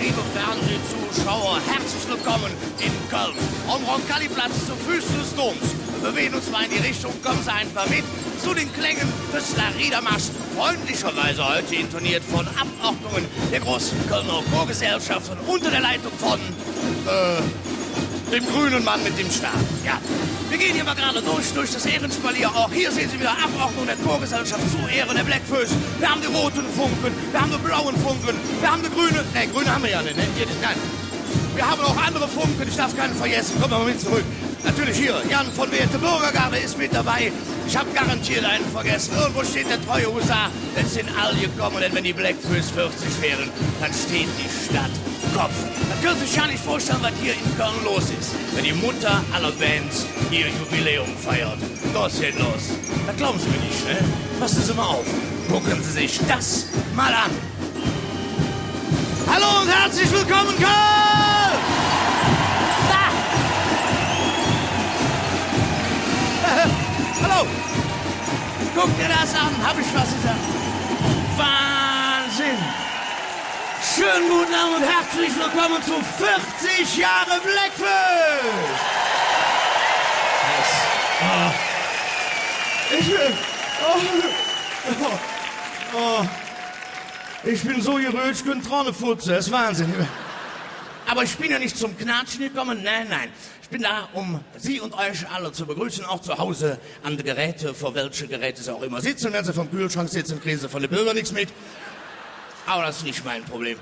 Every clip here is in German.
liebe Fernsehzuschauer, herzlich willkommen in Köln. Am Roncalli-Platz zu Füßen des Doms. Wir bewegen uns mal in die Richtung, kommen Sie einfach mit zu den Klängen des Larida-Marsch. Freundlicherweise heute intoniert von Abordnungen der großen Kölner Chorgesellschaft und unter der Leitung von, dem grünen Mann mit dem Stab. Ja, wir gehen hier mal gerade durch das Ehrenspalier. Auch hier sehen Sie wieder Abordnung der Chorgesellschaft zu Ehren der Blackfoes. Wir haben die roten Funken, wir haben die blauen Funken, wir haben die grüne... Ne, grüne haben wir ja nicht, ne? Nein. Wir haben auch andere Funken, ich darf keinen vergessen. Kommen wir mal mit zurück. Natürlich hier, Jan von Werte Bürgergarde ist mit dabei. Ich habe garantiert einen vergessen. Irgendwo steht der treue Husar. Denn es sind alle gekommen, denn wenn die Blackfoes 40 wären, dann steht die Stadt Kopf. Man kann sich ja nicht vorstellen, was hier in Köln los ist. Wenn die Mutter aller Bands ihr Jubiläum feiert. Das geht los. Das glauben Sie mir nicht, ne? Passen Sie mal auf. Gucken Sie sich das mal an. Hallo und herzlich willkommen, Köln! Da! Hallo! Guck dir das an, hab ich was gesagt? Wahnsinn! Schönen guten Abend und herzlich willkommen zu 40 Jahre Blackfoes! Ich bin so gerührt, ich könnte Traune futzen, das ist Wahnsinn. Aber ich bin ja nicht zum Knatschen gekommen, nein. Ich bin da, um Sie und euch alle zu begrüßen, auch zu Hause an die Geräte, vor welche Geräte Sie auch immer sitzen. Wenn Sie vom Kühlschrank sitzen, kriegen Sie von den Bürgern nichts mit. Aber das ist nicht mein Problem.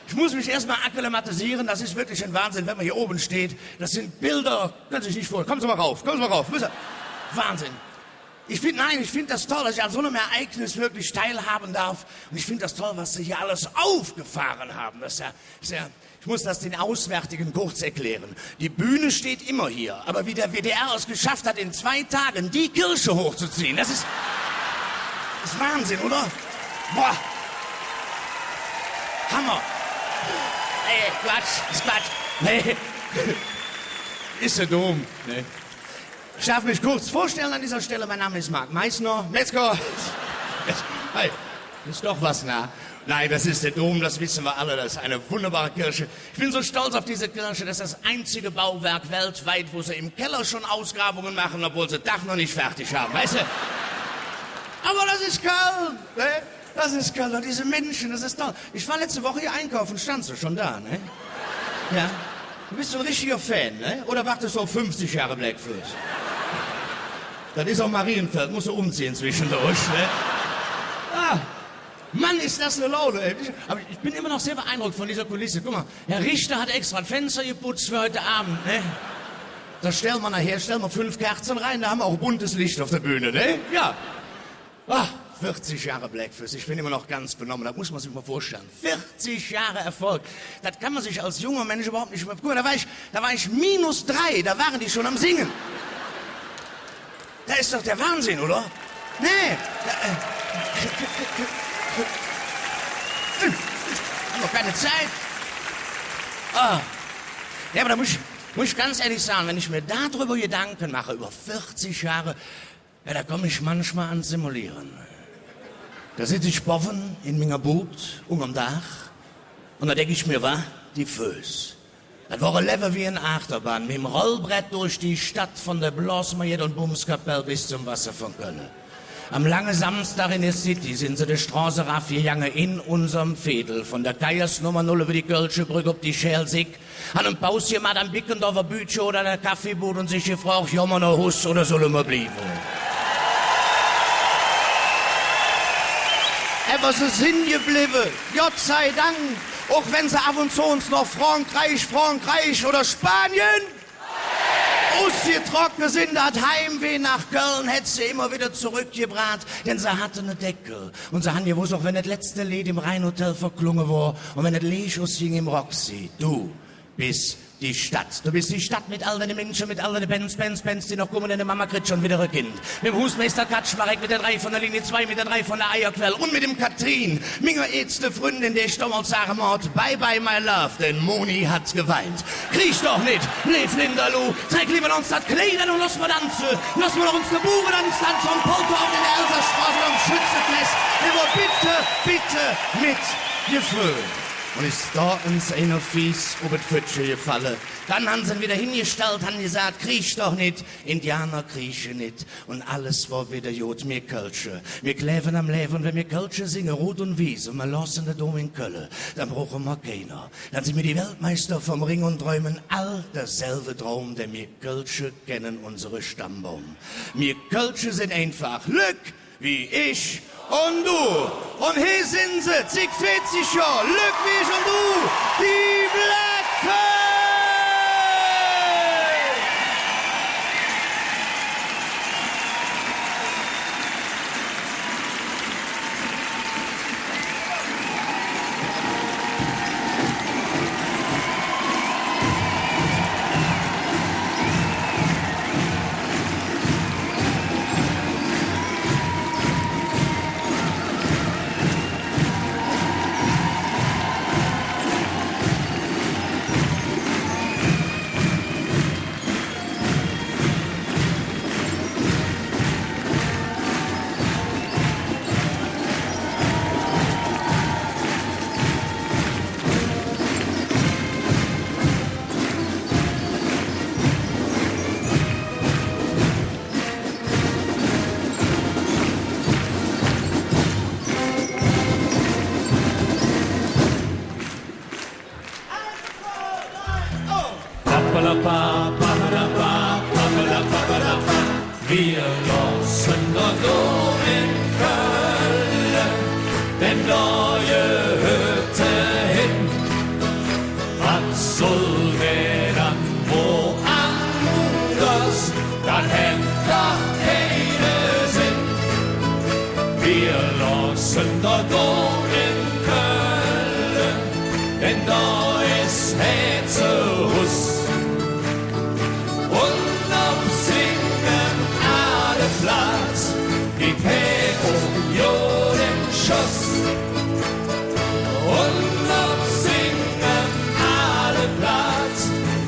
Ich muss mich erstmal akklimatisieren, das ist wirklich ein Wahnsinn, wenn man hier oben steht. Das sind Bilder, können Sie sich nicht vorstellen. Kommen Sie mal rauf. Wahnsinn. Ich finde das toll, dass ich an so einem Ereignis wirklich teilhaben darf. Und ich finde das toll, was Sie hier alles aufgefahren haben. Das ist ja, ich muss das den Auswärtigen kurz erklären. Die Bühne steht immer hier. Aber wie der WDR es geschafft hat, in 2 Tagen die Kirche hochzuziehen, das ist Wahnsinn, oder? Boah. Hammer. Ey, Quatsch, ist Quatsch. Nee. Ist der Dom. Nee. Ich darf mich kurz vorstellen an dieser Stelle. Mein Name ist Marc Meissner. Metzger. Hey, ist doch was, na? Nein, das ist der Dom, das wissen wir alle. Das ist eine wunderbare Kirche. Ich bin so stolz auf diese Kirche. Das ist das einzige Bauwerk weltweit, wo sie im Keller schon Ausgrabungen machen, obwohl sie das Dach noch nicht fertig haben, weißt du? Aber das ist Köln, ne? Das ist Köln. Und diese Menschen, das ist toll. Ich war letzte Woche hier einkaufen. Standst du schon da, ne? Ja. Du bist so ein richtiger Fan, ne? Oder wartest du auf 50 Jahre Blackfoes? Das ist auch Marienfeld, musst du umziehen zwischendurch, ne? Ah, Mann, ist das eine Laune, ey. Aber ich bin immer noch sehr beeindruckt von dieser Kulisse. Guck mal, Herr Richter hat extra ein Fenster geputzt für heute Abend, ne? Da stellen wir 5 Kerzen rein, da haben wir auch buntes Licht auf der Bühne, ne? Ja. Ah, 40 Jahre Blackfoes, ich bin immer noch ganz benommen, das muss man sich mal vorstellen. 40 Jahre Erfolg, das kann man sich als junger Mensch überhaupt nicht mehr... Guck mal, da war ich -3, da waren die schon am Singen. Da ist doch der Wahnsinn, oder? Nee. Haben noch keine Zeit. Oh. Ja, aber da muss ich ganz ehrlich sagen, wenn ich mir darüber Gedanken mache, über 40 Jahre, ja, da komme ich manchmal ans Simulieren. Da sitze ich boffen in meiner Boot, am Dach, und da denke ich mir, die Fös. Das war ein Level wie eine Achterbahn, mit dem Rollbrett durch die Stadt von der Blasmajed und Bumskapelle bis zum Wasser von Köln. Am langen Samstag in der City sind sie der Straße rauf gegangen in unserem Fädel. Von der Geiersnummer 0 über die Kölsche Brücke auf die Schelsig. An einem Pause gemacht am Bickendorfer Bütche oder der Kaffeebude und sich gefragt, ja, man noch Huss oder soll immer bleiben? Aber sie sind geblieben, Gott sei Dank. Auch wenn sie ab und zu uns noch Frankreich oder Spanien ausgetrocknet sind, das Heimweh nach Köln hätte sie immer wieder zurückgebracht, denn sie hatte eine Deckel. Und sie haben gewusst, auch wenn das letzte Lied im Rheinhotel verklungen war und wenn das Lied ausging im Roxy, du bist die Stadt. Du bist die Stadt mit all deinen Menschen, mit all deinen Bands, die noch kommen, deine Mama kriegt schon wieder ein Kind. Mit dem Husmeister Katschmarek, mit der 3 von der Linie 2, mit der 3 von der Eierquelle und mit dem Katrin, meiner ätzte Freundin, der ich damals sagen muss, bye bye my love, denn Moni hat geweint. Kriech doch nicht, lev Linderloh, zeig lieber uns das Kleidern und lass mal tanzen. Lass mal uns eine Bube tanzen und Polter auf in der Elserstraße am Schützenfest. Aber bitte mit Gefühl. Und ist da uns einer fies über die Pfütsche gefallen. Dann haben sie ihn wieder hingestellt, haben gesagt, kriech doch nicht, Indianer kriechen nicht. Und alles war wieder gut, mir Kölsche. Wir kleben am Leben, und wenn wir Kölsche singen, Rot und Wies, und wir lassen den Dom in Köln, dann brauchen wir keiner. Dann sind wir die Weltmeister vom Ring und träumen all dasselbe Traum, denn wir Kölsche kennen unsere Stammbaum. Wir Kölsche sind einfach Glück, wie ich und du. Und hier sind sie, zig 40 Jahre, Glück wie ich und du, die Black Pearl. Wir lassen dort in Köln den neue Hütte hin. Was soll der dann woanders? Das hätt doch keine Sinn. Wir lassen dort in Köln, denn da ist Hetzehus. Platz, die Päro, jo den Schuss. Und auf singen alle Platz,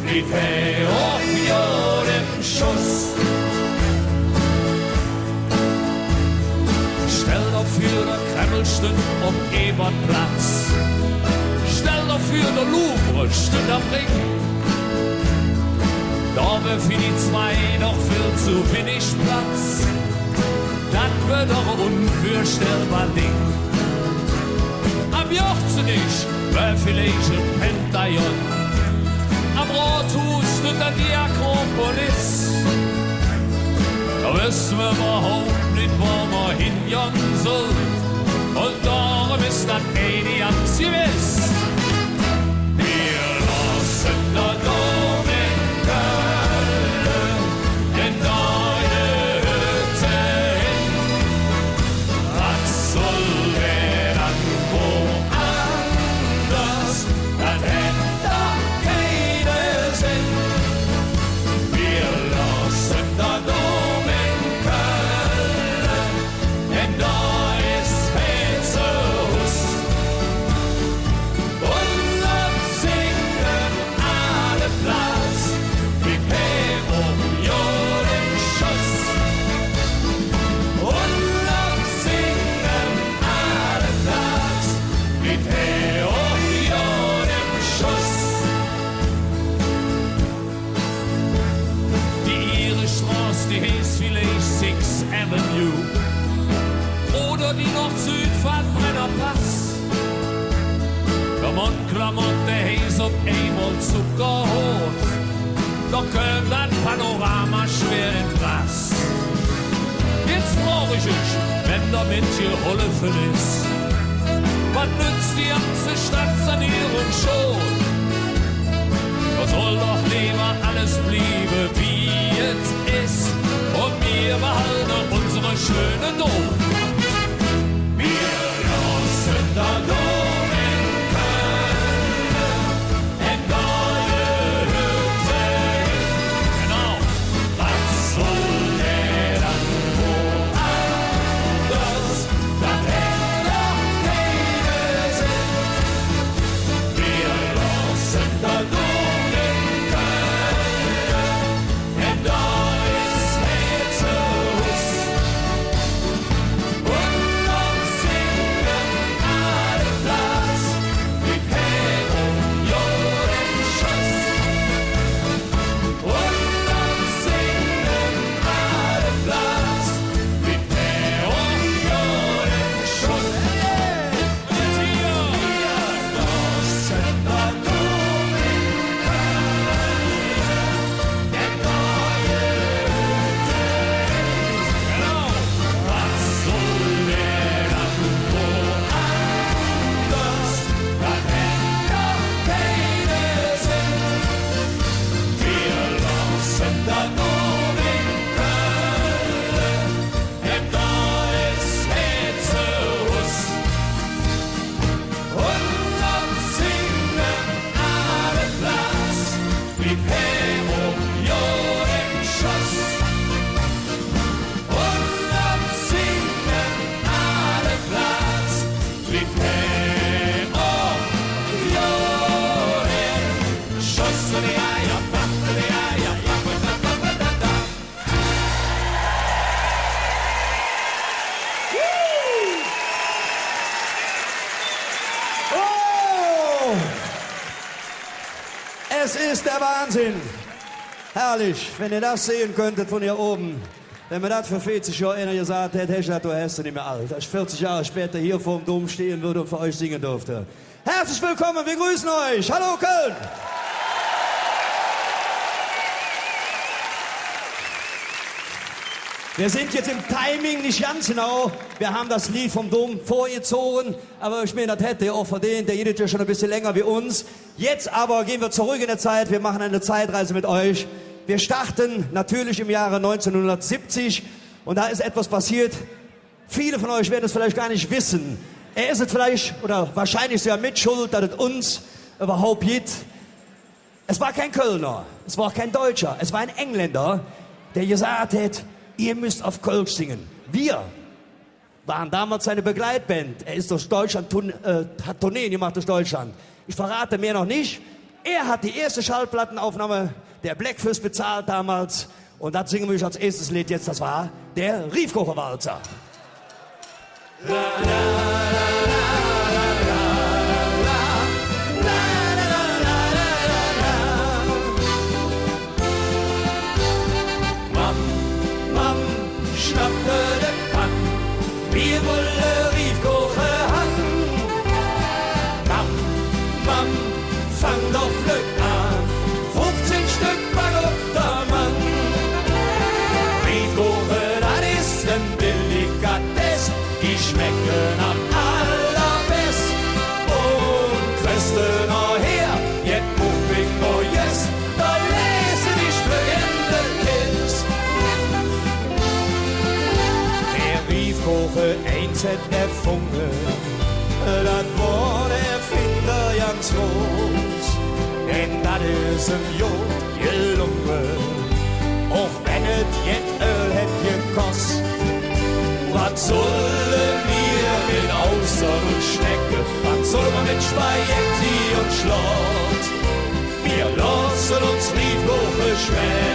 die Päro, jo den Schuss. Stell doch für der Kremlstünd Ebertplatz. Stell doch für der Louvre stünd am Ring. Da wär für die zwei doch viel zu wenig Platz. Das wird doch unvorstellbar Ding. Am Jochzenich wär vielleicht ein Pentagon. Am Rathaus tut dann die Akropolis. Da wissen wir überhaupt nicht, wo wir hingehen sollen. Und darum ist das eine ganz gewiss. Wir lassen da Dom in Köln, denn deine Hütte hin. Was soll der dann woanders? Das hätt doch keinen Sinn. Wir lassen da Dom in Köln, denn da ist Hetzehus. Und ab singen alle Platz, mit Pero, jo den Schuss. Und ab singen alle Platz, mit Pero, jo den Schuss. Die Ihre-Straße, die heißt vielleicht Sixth Avenue. Oder die Nord-Süd-Fahrt Brennerpass. Der Mundklamott, der heißt auf einmal Zuckerhut. Da kommt das Panorama schwer in Gras. Jetzt brauch ich dich, wenn damit geholfen ist. Was nützt die ganze Stadtsanierung schon? Da soll doch lieber alles blieben, wie es ist. Und wir behalten unsere schöne Dom. Wir lassen da Dom in Köln, in deine Hütte hin. Genau. Was soll der dann woanders? Das hätt doch keinen Sinn. Wir lassen da Dom in Köln, denn da ist Hetzehus. Es ist der Wahnsinn. Herrlich, wenn ihr das sehen könntet von hier oben. Wenn mir das für 40 Jahre einer gesagt hätte, du hast nicht mehr alt. Als ich 40 Jahre später hier vor dem Dom stehen würde und für euch singen durfte. Herzlich willkommen, wir grüßen euch. Hallo Köln. Wir sind jetzt im Timing nicht ganz genau. Wir haben das Lied vom Dom vorgezogen, aber ich meine, das hätte ihr auch verdient. Der jedet ja schon ein bisschen länger wie uns. Jetzt aber gehen wir zurück in der Zeit. Wir machen eine Zeitreise mit euch. Wir starten natürlich im Jahre 1970 und da ist etwas passiert. Viele von euch werden es vielleicht gar nicht wissen. Er ist es vielleicht oder wahrscheinlich sogar mitschuld, dass es uns überhaupt gibt. Es war kein Kölner, es war kein Deutscher, es war ein Engländer, der gesagt hat, ihr müsst auf Kölsch singen. Wir waren damals seine Begleitband. Er ist durch Deutschland, hat Tourneen gemacht durch Deutschland. Ich verrate mehr noch nicht. Er hat die erste Schallplattenaufnahme der Blackfist bezahlt damals. Und das singen wir als erstes Lied jetzt. Das war der Riefkocherwalzer. Schnappte den Pann, wir wollen Riefkoche han. Mam, Mam, fang doch Glück an, 15 Stück Bagotter Mann. Riefkoche, das ist ein Delikatess, die schmecken am allerbest. Und Christen noch her, jetzt Muffig Neues, da lese dich für den Kids. Riefkoche eins hat erfunden, das war der Erfinder ganz groß. Denn das ist ihm gut gelungen, auch wenn es jetzt Öl hätt gekostet. Was sollen wir mit Austern und Schnecke, was soll man mit Spaghetti und Schlott? Wir lassen uns Riefkoche schmecken.